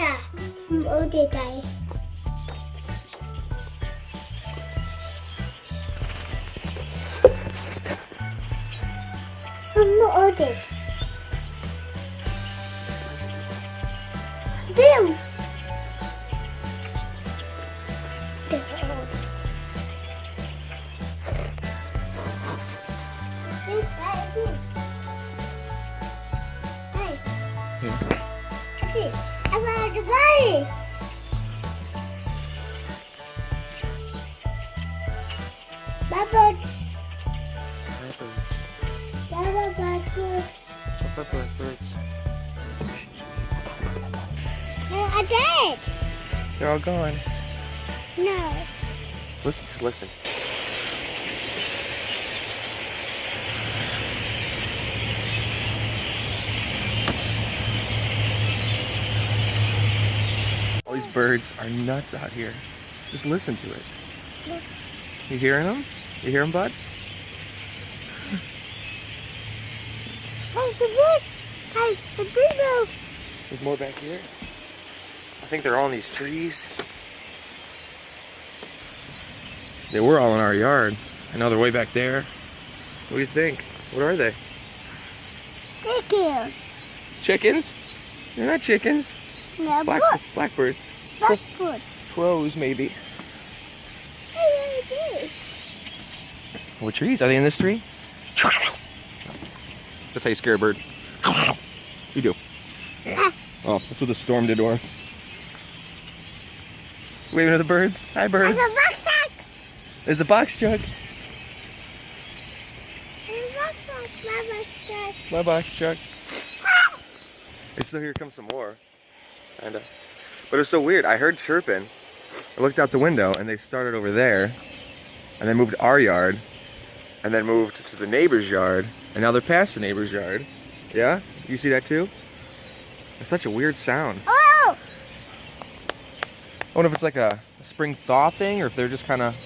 Yeah. All the day. All this. Boom. Hey, about the body. Bubbles. Bubbles. I did. They're all gone. No. Listen, just listen. All these birds are nuts out here. Just listen to it. Look. You hearing them? You hear them, bud? Hey, the bird. Hey, the bird. There's more back here. I think they're all in these trees. They were all in our yard. I know they're way back there. What do you think? What are they? Chickens. Chickens? They're not chickens. No, Blackbirds. Blackbird. Crows, maybe. Hey, what is this? What trees? Are they in this tree? That's how you scare a bird. You do. Oh, that's what the storm did to her. Waving at the birds. Hi, birds. There's a box truck. There's a box truck. There's a box truck. My box truck. My box truck. And so here comes some more. And, but it's so weird. I heard chirping. I looked out the window and they started over there. And then moved to our yard. And then moved to the neighbor's yard. And now they're past the neighbor's yard. Yeah? You see that too? It's such a weird sound. Oh! I wonder if it's like a spring thaw thing or if they're just kind of,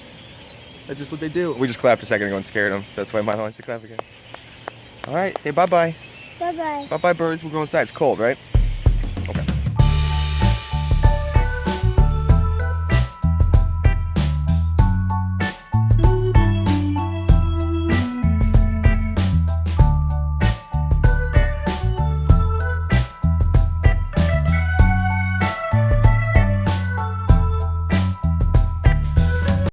that's just what they do. We just clapped a second ago and scared them. So that's why Milo likes to clap again. All right, say bye-bye. Bye-bye. Bye-bye, birds. We'll go inside. It's cold, right?